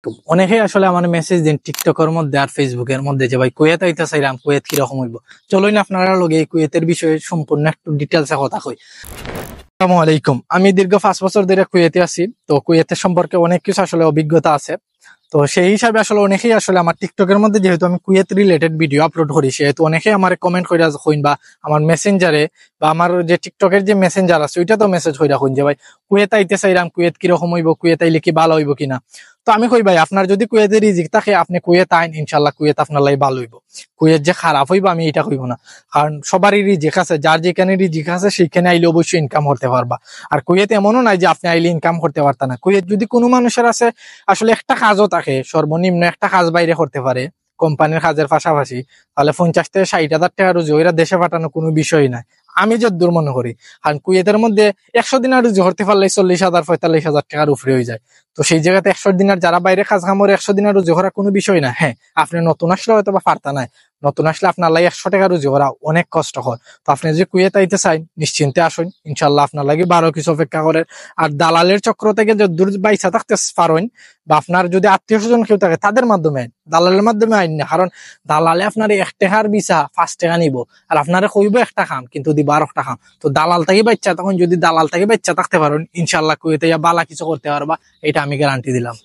অনেকেই আসলে আমার মেসেজ দিন টিকটকের মধ্যে আর ফেসবুকের মধ্যে যে ভাই কুয়েত আইতে চাইলাম, কুয়েত কিরকম হইব। চলুন আপনারা লগে এই কুয়েতের বিষয়ে সম্পূর্ণ একটু ডিটেলসে কথা কই। আসসালামু আলাইকুম। আমি দীর্ঘ 5 বছর ধরে কুয়েতে আছি, তো কুয়েতের সম্পর্কে অনেক কিছু আসলে অভিজ্ঞতা আছে। তো সেই হিসাবে আসলে অনেকেই আসলে আমার টিকটকের মধ্যে যেহেতু আমি কুয়েত রিলেটেড ভিডিও আপলোড করি, সেহেতু অনেকেই আমার কমেন্ট কইরা হইন বা আমার মেসেঞ্জারে বা আমার যে টিকটকের যে মেসেঞ্জার আছে ওইটা তো মেসেজ হইরা হইন যে ভাই কুয়েত আইতে চাইলাম, কুয়েত কিরকম হইব, কুয়েত আইলে কি ভালো হইব কিনা। তো আমি কই ভাই আপনার যদি কুয়েতের রিজিক থাকে আপনি কুয়েত আইন, ইনশাল্লাহ কুয়েত আপনার লাই ভালো হইব। কুয়েত যে খারাপ হইব আমি এটা কইব না, কারণ সবারই রিজিক আছে, যার যেখানে রিজিক আছে সেখানে আইলে অবশ্যই ইনকাম করতে পারবা। আর কুয়েত এমনও নাই যে আপনি আইলে ইনকাম করতে পারতা না। কুয়েত যদি কোনো মানুষের আছে আসলে একটা কাজও থাকে, সর্বনিম্ন একটা কাজ বাইরে করতে পারে কোম্পানির কাজের পাশাপাশি, তাহলে 50 থেকে 60,000 টাকা রুজি ওইরা দেশে পাঠানো কোনো বিষয় নাই, আমি যতদূর মনে করি। কারণ কুয়েতের মধ্যে 100 দিনার রুজি করতে পারলে 40,000 45,000 টাকার উপরে হয়ে যায়। তো সেই জায়গাতে 100 দিনার যারা বাইরে কাজ কামড়ে 100 দিনার রুজি করা কোনো বিষয় না। হ্যাঁ, আপনি নতুন আসলে হয়তো বা পারতা নাই, নতুন আসলে আপনার লাগে 100 টাকা রুজি করা অনেক কষ্টকর। তো আপনি যদি কুয়েত আইতে চাই নিশ্চিন্তে আসুন, ইনশাল্লাহ আপনার লাগে 12 কিছু অপেক্ষা করে। আর দালালের চক্র থেকে যতদূর বাইসা থাকতে পারেন বা আপনার যদি আত্মীয় স্বজন কেউ থাকে তাদের মাধ্যমে, দালালের মাধ্যমে আইন না। কারণ দালালে আপনার 1 টাকার ভিসা 5 টাকা নিব, আর আপনারা কইব একটা খাম কিন্তু দিব 12 টাকা। তো দালাল থেকে বাচ্চা, তখন যদি দালাল থেকে বাচ্চা থাকতে পারেন ইনশাল্লাহ কুয়েতে বালা কিছু করতে পারবা, এটা আমি গ্যারান্টি দিলাম।